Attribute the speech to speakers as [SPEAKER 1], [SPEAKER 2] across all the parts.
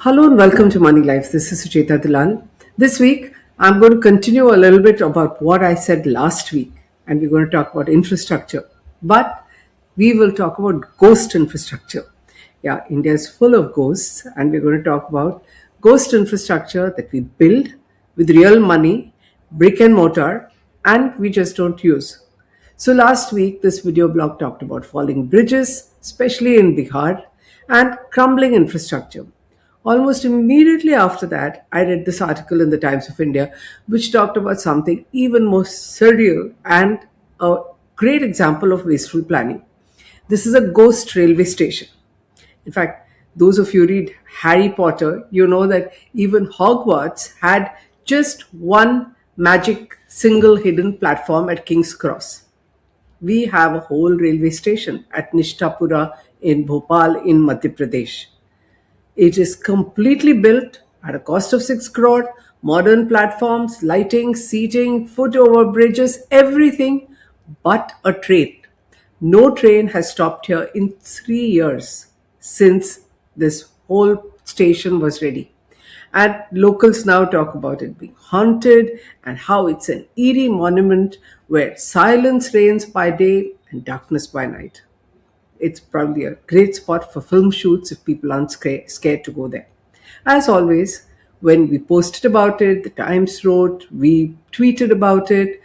[SPEAKER 1] Hello and welcome to Moneylife. This is Sucheta Dalal. This week, I'm going to continue a little bit about what I said last week, and we're going to talk about infrastructure. But we will talk about ghost infrastructure. Yeah, India is full of ghosts, and we're going to talk about ghost infrastructure that we build with real money, brick and mortar, and we just don't use. So last week, this video blog talked about falling bridges, especially in Bihar, and crumbling infrastructure. Almost immediately after that, I read this article in the Times of India, which talked about something even more surreal and a great example of wasteful planning. This is a ghost railway station. In fact, those of you who read Harry Potter, you know that even Hogwarts had just one magic single hidden platform at King's Cross. We have a whole railway station at Nishatpura in Bhopal in Madhya Pradesh. It is completely built at a cost of 6 crore, modern platforms, lighting, seating, foot over bridges, everything but a train. No train has stopped here in 3 years since this whole station was ready. And locals now talk about it being haunted and how it's an eerie monument where silence reigns by day and darkness by night. It's probably a great spot for film shoots if people aren't scared to go there. As always, when we posted about it, the Times wrote, we tweeted about it,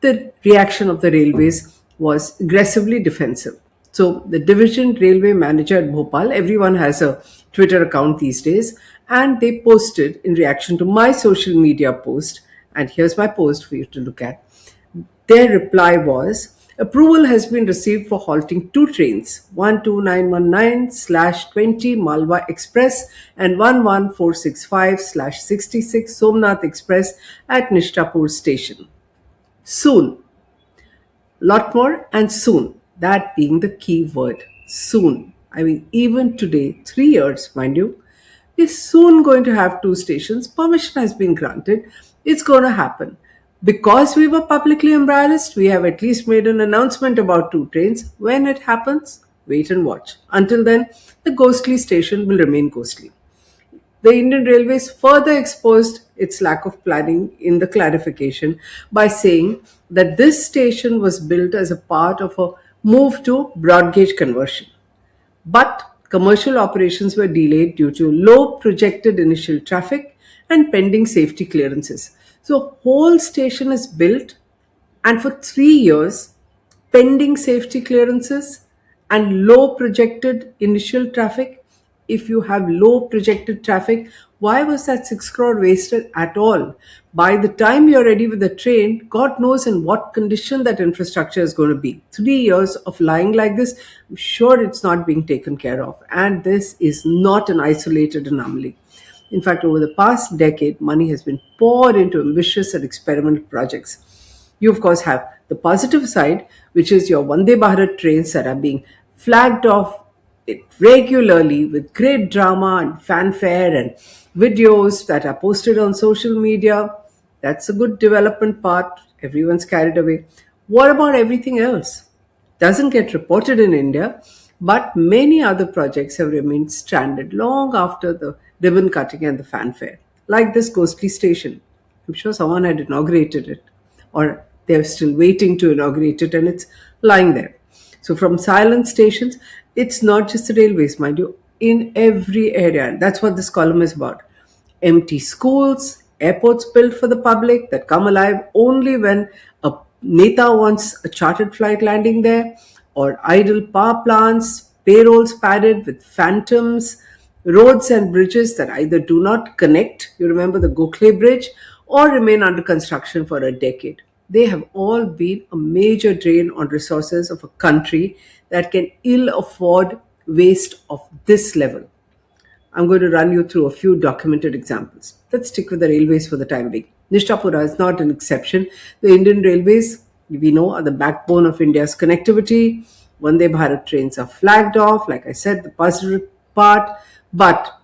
[SPEAKER 1] the reaction of the railways was aggressively defensive. So, the division railway manager at Bhopal, everyone has a Twitter account these days, and they posted in reaction to my social media post. And here's my post for you to look at. Their reply was, approval has been received for halting two trains, 12919/20 Malwa Express and 11465/66 Somnath Express at Nishtapur station. Soon. Lot more and soon. That being the key word. Soon. I mean, even today, 3 years, mind you, we're soon going to have two stations. Permission has been granted. It's going to happen. Because we were publicly embarrassed, we have at least made an announcement about two trains. When it happens, wait and watch. Until then, the ghostly station will remain ghostly. The Indian Railways further exposed its lack of planning in the clarification by saying that this station was built as a part of a move to broad gauge conversion. But commercial operations were delayed due to low projected initial traffic and pending safety clearances. So whole station is built and for 3 years pending safety clearances and low projected initial traffic. If you have low projected traffic, why was that 6 crore wasted at all? By the time you're ready with the train, God knows in what condition that infrastructure is going to be. 3 years of lying like this, I'm sure it's not being taken care of. And this is not an isolated anomaly. In fact, over the past decade, money has been poured into ambitious and experimental projects. You, of course, have the positive side, which is your Vande Bharat trains that are being flagged off regularly with great drama and fanfare and videos that are posted on social media. That's a good development part. Everyone's carried away. What about everything else? Doesn't get reported in India, but many other projects have remained stranded long after the ribbon cutting and the fanfare, like this ghostly station. I'm sure someone had inaugurated it, or they're still waiting to inaugurate it, and it's lying there. So, from silent stations, it's not just the railways, mind you, in every area. And that's what this column is about. Empty schools, airports built for the public that come alive only when a Neta wants a chartered flight landing there, or idle power plants, payrolls padded with phantoms, roads and bridges that either do not connect, you remember the Gokhale Bridge, or remain under construction for a decade. They have all been a major drain on resources of a country that can ill afford waste of this level. I'm going to run you through a few documented examples. Let's stick with the railways for the time being. Nishtapura is not an exception. The Indian Railways, we know, are the backbone of India's connectivity. Vande Bharat trains are flagged off, like I said, the positive part, but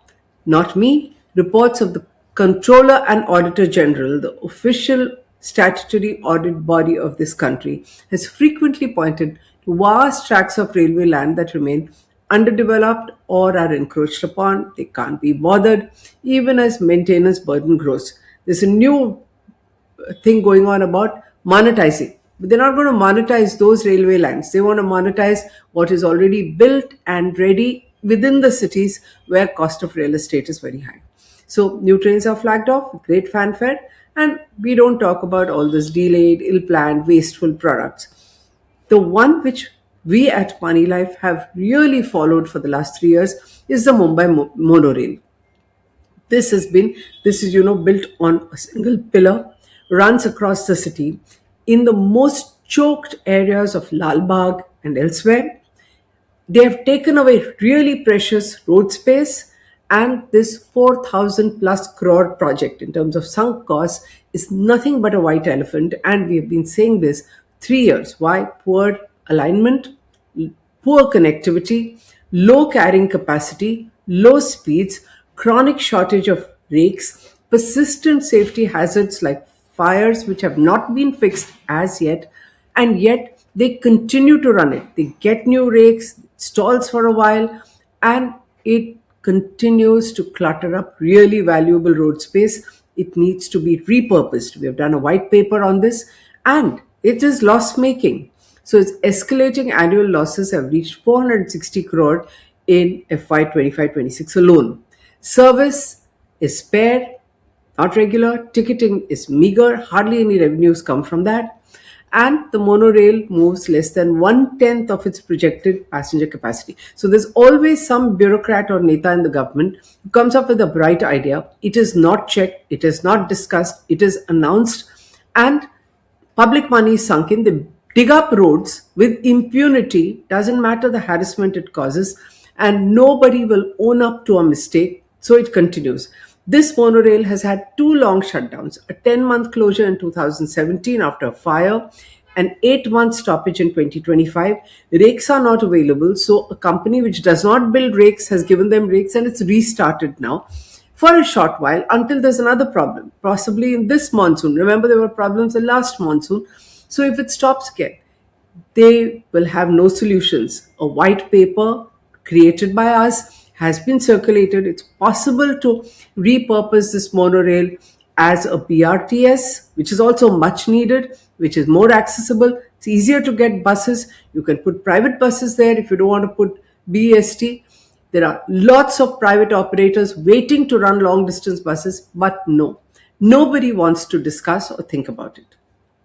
[SPEAKER 1] not me. Reports of the Controller and Auditor General, the official statutory audit body of this country, has frequently pointed to vast tracts of railway land that remain underdeveloped or are encroached upon. They can't be bothered, even as maintenance burden grows. There's a new thing going on about monetizing. But they're not going to monetize those railway lines. They want to monetize what is already built and ready within the cities where cost of real estate is very high. So new trains are flagged off, great fanfare, and we don't talk about all this delayed, ill-planned, wasteful products. The one which we at Moneylife have really followed for the last 3 years is the Mumbai monorail. This is built on a single pillar, runs across the city in the most choked areas of Lalbagh and elsewhere. They have taken away really precious road space, and this 4,000 plus crore project in terms of sunk costs is nothing but a white elephant. And we have been saying this 3 years. Why? Poor alignment, poor connectivity, low carrying capacity, low speeds, chronic shortage of rakes, persistent safety hazards like fires which have not been fixed as yet, and yet they continue to run it. They get new rakes, stalls for a while, and it continues to clutter up really valuable road space. It needs to be repurposed. We have done a white paper on this, and it is loss making. So its escalating annual losses have reached 460 crore in FY 25-26 alone. Service is spare, not regular. Ticketing is meager. Hardly any revenues come from that. And the monorail moves less than one tenth of its projected passenger capacity. So there's always some bureaucrat or neta in the government who comes up with a bright idea. It is not checked. It is not discussed. It is announced. And public money is sunk in. They dig up roads with impunity. Doesn't matter the harassment it causes. And nobody will own up to a mistake. So it continues. This monorail has had two long shutdowns, a 10-month closure in 2017 after a fire, an 8-month stoppage in 2025. Rakes are not available, so a company which does not build rakes has given them rakes, and it's restarted now for a short while until there's another problem, possibly in this monsoon. Remember, there were problems the last monsoon. So if it stops again, they will have no solutions. A white paper created by us has been circulated. It's possible to repurpose this monorail as a BRTS, which is also much needed, which is more accessible. It's easier to get buses. You can put private buses there if you don't want to put BEST. There are lots of private operators waiting to run long distance buses, but no, nobody wants to discuss or think about it.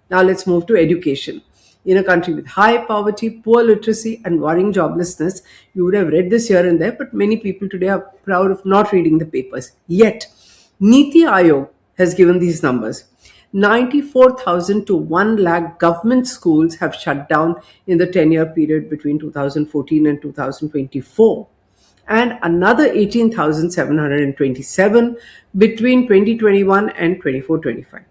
[SPEAKER 1] Now let's move to education. In a country with high poverty, poor literacy, and worrying joblessness, you would have read this here and there, but many people today are proud of not reading the papers. Yet, Niti Aayog has given these numbers. 94,000 to 1 lakh government schools have shut down in the 10-year period between 2014 and 2024, and another 18,727 between 2021 and 24-25.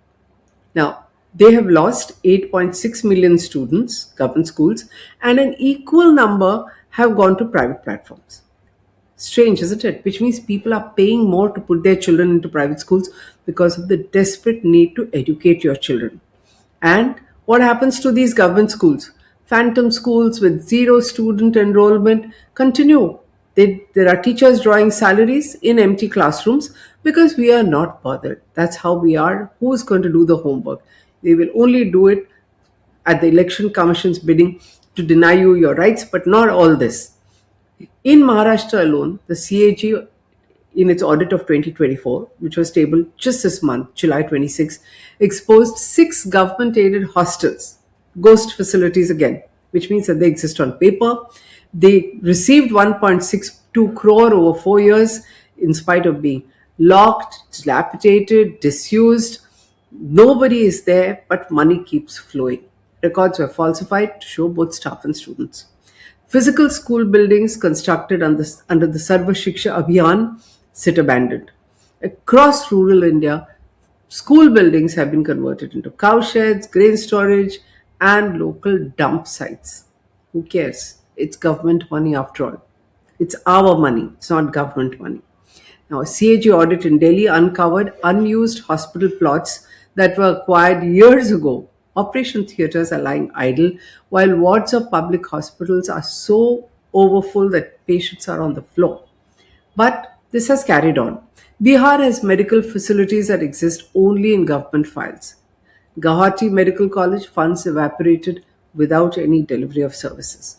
[SPEAKER 1] Now, they have lost 8.6 million students, government schools, and an equal number have gone to private platforms. Strange, isn't it? Which means people are paying more to put their children into private schools because of the desperate need to educate your children. And what happens to these government schools? Phantom schools with zero student enrollment continue. There are teachers drawing salaries in empty classrooms because we are not bothered. That's how we are. Who is going to do the homework? They will only do it at the election commission's bidding to deny you your rights, but not all this. In Maharashtra alone, the CAG, in its audit of 2024, which was tabled just this month, July 26, exposed 6 government-aided hostels, ghost facilities again, which means that they exist on paper. They received 1.62 crore over 4 years in spite of being locked, dilapidated, disused. Nobody is there, but money keeps flowing. Records were falsified to show both staff and students. Physical school buildings constructed under the Sarva Shiksha Abhiyan sit abandoned. Across rural India, school buildings have been converted into cowsheds, grain storage, and local dump sites. Who cares? It's government money after all. It's our money, it's not government money. Now, a CAG audit in Delhi uncovered unused hospital plots that were acquired years ago. Operation theatres are lying idle, while wards of public hospitals are so overfull that patients are on the floor. But this has carried on. Bihar has medical facilities that exist only in government files. Guwahati Medical College funds evaporated without any delivery of services.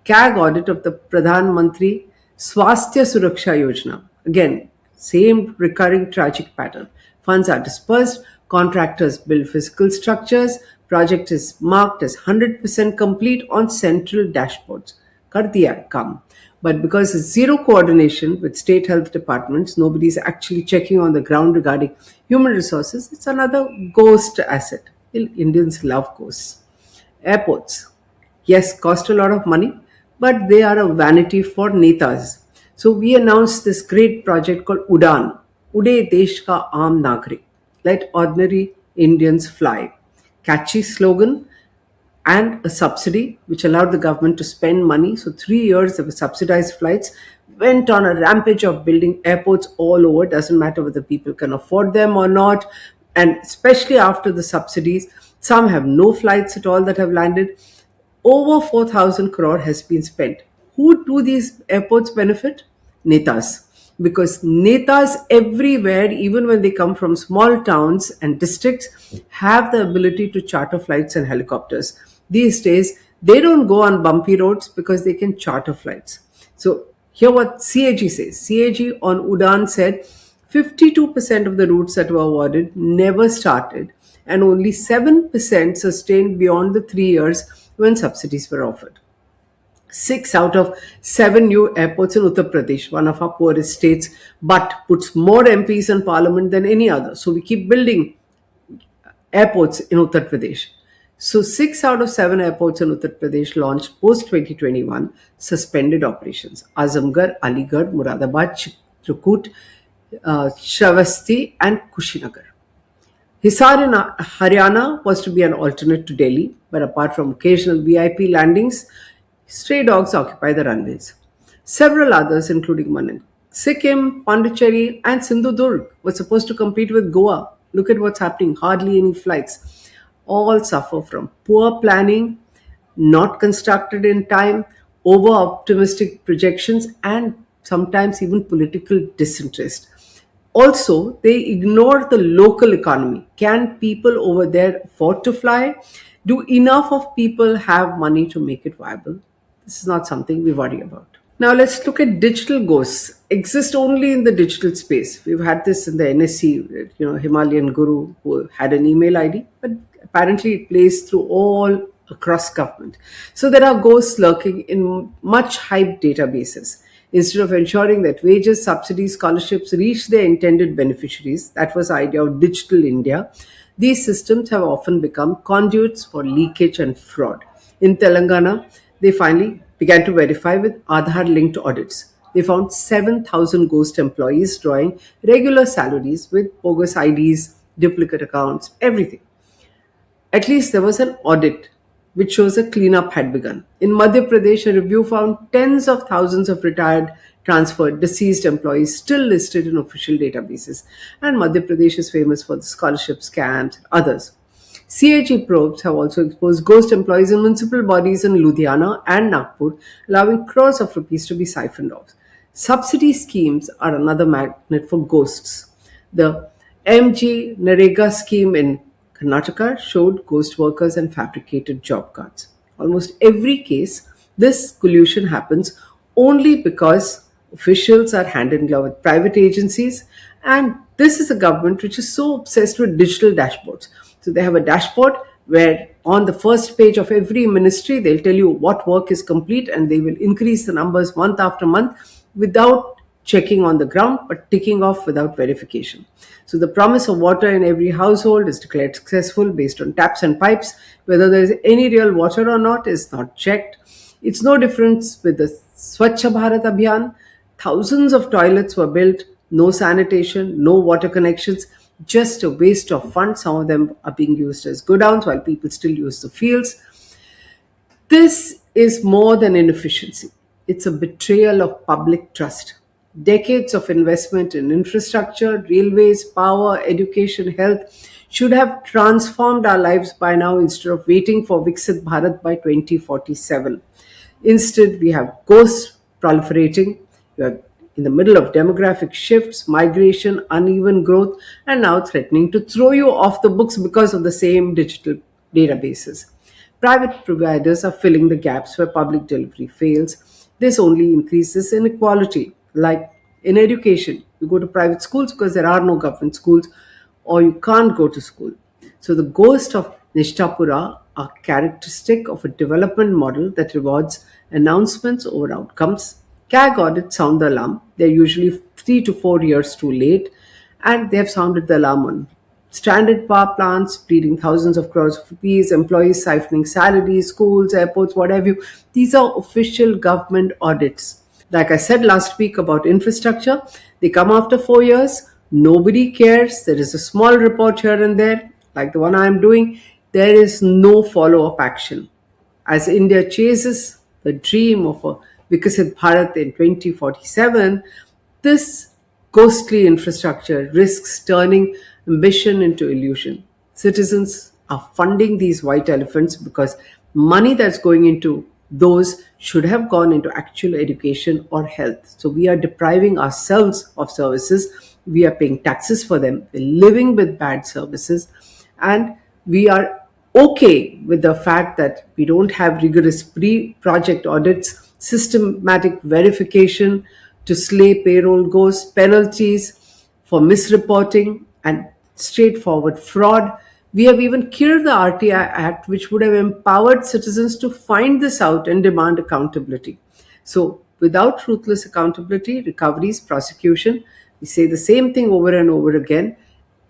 [SPEAKER 1] CAG audit of the Pradhan Mantri Swasthya Suraksha Yojana. Again, same recurring tragic pattern. Funds are dispersed, contractors build physical structures, project is marked as 100% complete on central dashboards. Kar diya hai kam. But because it's zero coordination with state health departments, nobody is actually checking on the ground regarding human resources. It's another ghost asset. Indians love ghosts. Airports, yes, cost a lot of money, but they are a vanity for netas. So we announced this great project called UDAN, Ude Desh Ka Aam Nagrik. Let ordinary Indians fly. Catchy slogan, and a subsidy which allowed the government to spend money. So 3 years of subsidized flights went on a rampage of building airports all over. Doesn't matter whether people can afford them or not. And especially after the subsidies, some have no flights at all that have landed. Over 4,000 crore has been spent. Who do these airports benefit? Netas. Because netas everywhere, even when they come from small towns and districts, have the ability to charter flights and helicopters. These days, they don't go on bumpy roads because they can charter flights. So, here what CAG says. CAG on Udan said 52% of the routes that were awarded never started, and only 7% sustained beyond the 3 years when subsidies were offered. 6 out of 7 new airports in Uttar Pradesh, one of our poorest states, but puts more MPs in parliament than any other. So we keep building airports in Uttar Pradesh. So 6 out of 7 airports in Uttar Pradesh launched post 2021 suspended operations. Azamgarh, Aligarh, Muradabad, Chitrakoot, Shravasti, and Kushinagar. Hisar in Haryana was to be an alternate to Delhi, but apart from occasional VIP landings, stray dogs occupy the runways. Several others, including Manan, Sikkim, Pondicherry, and Sindhudurg, were supposed to compete with Goa. Look at what's happening, hardly any flights. All suffer from poor planning, not constructed in time, over optimistic projections, and sometimes even political disinterest. Also, they ignore the local economy. Can people over there afford to fly? Do enough of people have money to make it viable? This is not something we worry about. Now let's look at digital ghosts. Exist only in the digital space. We've had this in the NSC, Himalayan Guru who had an email ID, but apparently it plays through all across government. So there are ghosts lurking in much hyped databases. Instead of ensuring that wages, subsidies, scholarships reach their intended beneficiaries, that was the idea of digital India, these systems have often become conduits for leakage and fraud. In Telangana, they finally began to verify with Aadhaar linked audits. They found 7,000 ghost employees drawing regular salaries with bogus IDs, duplicate accounts, everything. At least there was an audit which shows a cleanup had begun. In Madhya Pradesh, a review found tens of thousands of retired, transferred, deceased employees still listed in official databases. And Madhya Pradesh is famous for the scholarship scams and others. CAG probes have also exposed ghost employees in municipal bodies in Ludhiana and Nagpur, allowing crores of rupees to be siphoned off. Subsidy schemes are another magnet for ghosts. The MG Narega scheme in Karnataka showed ghost workers and fabricated job cards. Almost every case, this collusion happens only because officials are hand in glove with private agencies, and this is a government which is so obsessed with digital dashboards. So they have a dashboard where on the first page of every ministry, they'll tell you what work is complete and they will increase the numbers month after month without checking on the ground but ticking off without verification. So the promise of water in every household is declared successful based on taps and pipes. Whether there is any real water or not is not checked. It's no difference with the Swachha Bharat Abhiyan. Thousands of toilets were built, no sanitation, no water connections, just a waste of funds. Some of them are being used as godowns while people still use the fields. This is more than inefficiency. It's a betrayal of public trust. Decades of investment in infrastructure, railways, power, education, health should have transformed our lives by now instead of waiting for Viksit Bharat by 2047. Instead, we have ghosts proliferating. You are in the middle of demographic shifts, migration, uneven growth, and now threatening to throw you off the books because of the same digital databases. Private providers are filling the gaps where public delivery fails. This only increases inequality. Like in education, you go to private schools because there are no government schools, or you can't go to school. So the ghost of Nishtapura are characteristic of a development model that rewards announcements over outcomes. CAG audits sound the alarm. They're usually 3 to 4 years too late, and they have sounded the alarm on stranded power plants, bleeding thousands of crores of rupees, employees siphoning salaries, schools, airports, whatever you. These are official government audits. Like I said last week about infrastructure, they come after 4 years. Nobody cares. There is a small report here and there, like the one I am doing. There is no follow up action. As India chases the dream of a Vikasit Bharat in 2047, this ghostly infrastructure risks turning ambition into illusion. Citizens are funding these white elephants because money that's going into those should have gone into actual education or health. So we are depriving ourselves of services. We are paying taxes for them. We're living with bad services. And we are okay with the fact that we don't have rigorous pre-project audits, systematic verification to slay payroll ghosts, penalties for misreporting, and straightforward fraud. We have even killed the RTI Act, which would have empowered citizens to find this out and demand accountability. So, without ruthless accountability, recoveries, prosecution, we say the same thing over and over again,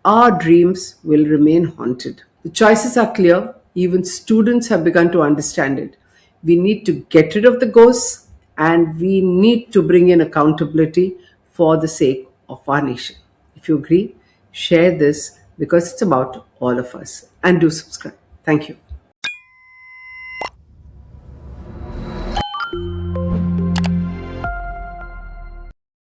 [SPEAKER 1] our dreams will remain haunted. The choices are clear. Even students have begun to understand it. We need to get rid of the ghosts, and we need to bring in accountability for the sake of our nation. If you agree, share this because it's about all of us. And do subscribe. Thank you.